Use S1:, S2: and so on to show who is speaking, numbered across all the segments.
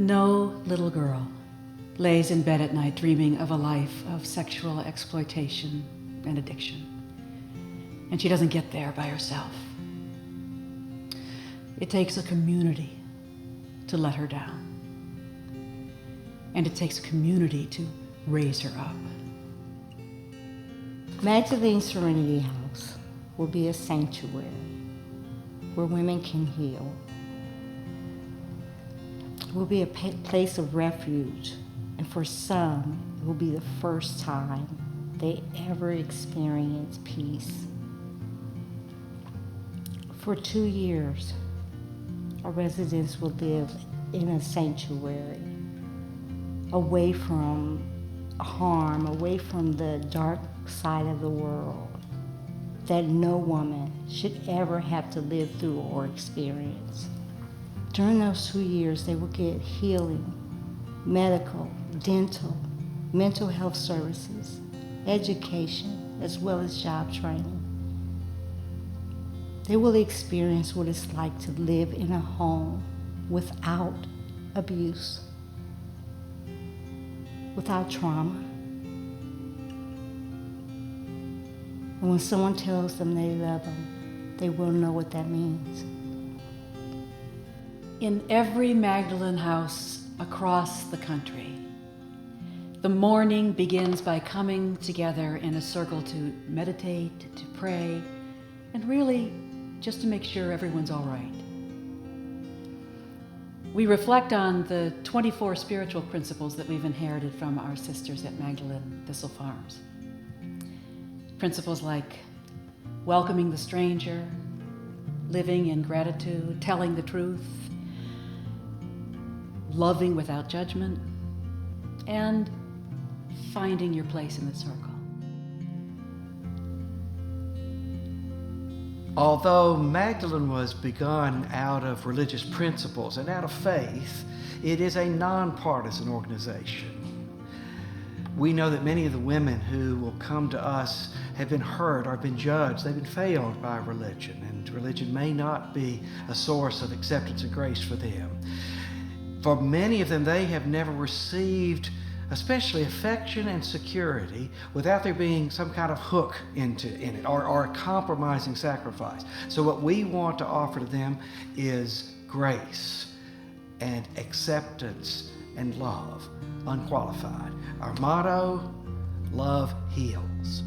S1: No little girl lays in bed at night dreaming of a life of sexual exploitation and addiction. And she doesn't get there by herself. It takes a community to let her down. And it takes a community to raise her up.
S2: Magdalene Serenity House will be a sanctuary where women can heal. It will be a place of refuge, and for some, it will be the first time they ever experience peace. For 2 years, our residents will live in a sanctuary, away from harm, away from the dark side of the world that no woman should ever have to live through or experience. During those 2 years, they will get healing, medical, dental, mental health services, education, as well as job training. They will experience what it's like to live in a home without abuse, without trauma. And when someone tells them they love them, they will know what that means.
S1: In every Magdalene house across the country, the morning begins by coming together in a circle to meditate, to pray, and really just to make sure everyone's all right. We reflect on the 24 spiritual principles that we've inherited from our sisters at Magdalene Thistle Farms. Principles like welcoming the stranger, living in gratitude, telling the truth, loving without judgment, and finding your place in the circle.
S3: Although Magdalene was begun out of religious principles and out of faith, it is a nonpartisan organization. We know that many of the women who will come to us have been hurt or been judged. They've been failed by religion, and religion may not be a source of acceptance and grace for them. For many of them, they have never received especially affection and security without there being some kind of hook in it or a compromising sacrifice. So what we want to offer to them is grace and acceptance and love, unqualified. Our motto, love heals.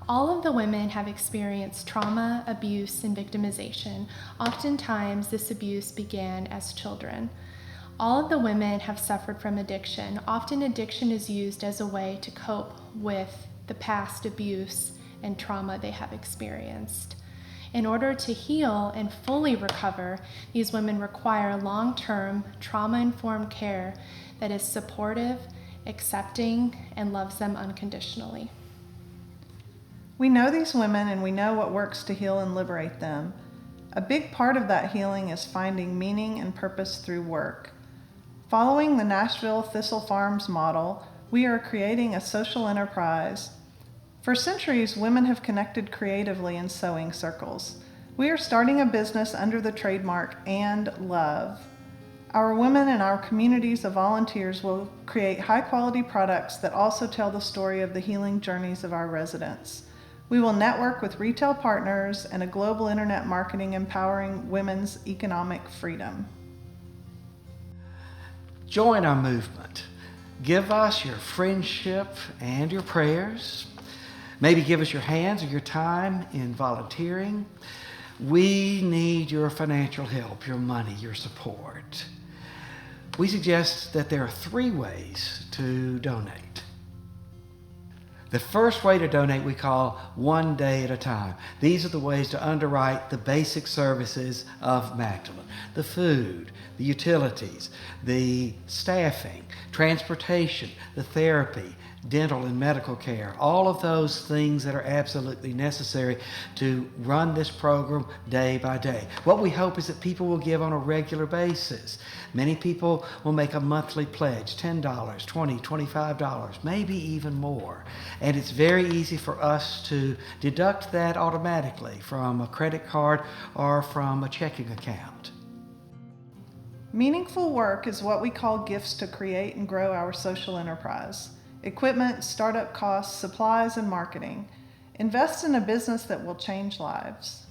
S4: All of the women have experienced trauma, abuse, and victimization. Oftentimes, this abuse began as children. All of the women have suffered from addiction. Often, addiction is used as a way to cope with the past abuse and trauma they have experienced. In order to heal and fully recover, these women require long-term, trauma-informed care that is supportive, accepting, and loves them unconditionally.
S5: We know these women and we know what works to heal and liberate them. A big part of that healing is finding meaning and purpose through work. Following the Nashville Thistle Farms model, we are creating a social enterprise. For centuries, women have connected creatively in sewing circles. We are starting a business under the trademark "and love." Our women and our communities of volunteers will create high-quality products that also tell the story of the healing journeys of our residents. We will network with retail partners and a global internet marketing empowering women's economic freedom.
S3: Join our movement. Give us your friendship and your prayers. Maybe give us your hands or your time in volunteering. We need your financial help, your money, your support. We suggest that there are 3 ways to donate. The first way to donate we call one day at a time. These are the ways to underwrite the basic services of Magdalene: the food, the utilities, the staffing, transportation, the therapy, dental and medical care, all of those things that are absolutely necessary to run this program day by day. What we hope is that people will give on a regular basis. Many people will make a monthly pledge, $10, $20, $25, maybe even more. And it's very easy for us to deduct that automatically from a credit card or from a checking account.
S5: Meaningful work is what we call gifts to create and grow our social enterprise. Equipment, startup costs, supplies, and marketing. Invest in a business that will change lives.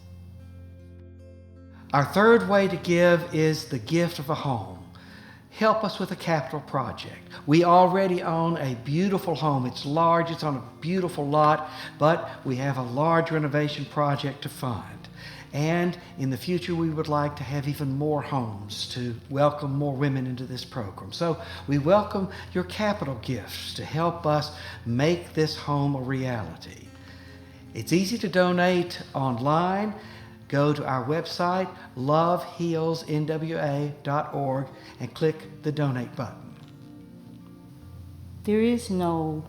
S3: Our third way to give is the gift of a home. Help us with a capital project. We already own a beautiful home. It's large, it's on a beautiful lot, but we have a large renovation project to fund. And in the future, we would like to have even more homes to welcome more women into this program. So we welcome your capital gifts to help us make this home a reality. It's easy to donate online. Go to our website, lovehealsnwa.org, and click the donate button.
S2: There is no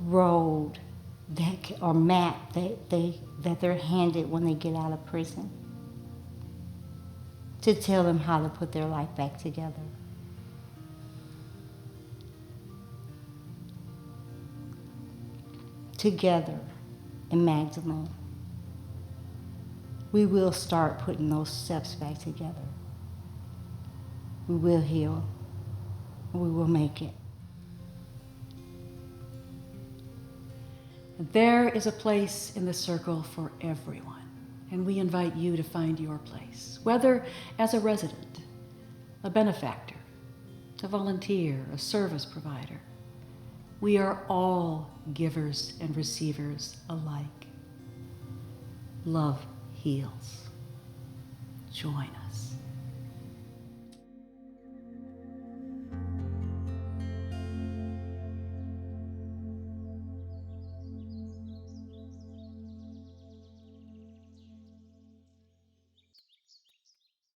S2: road or map that they're handed when they get out of prison to tell them how to put their life back together. Together in Magdalene, we will start putting those steps back together. We will heal, and we will make it.
S1: There is a place in the circle for everyone, and we invite you to find your place, whether as a resident, a benefactor, a volunteer, a service provider. We are all givers and receivers alike. Love heals. Join us.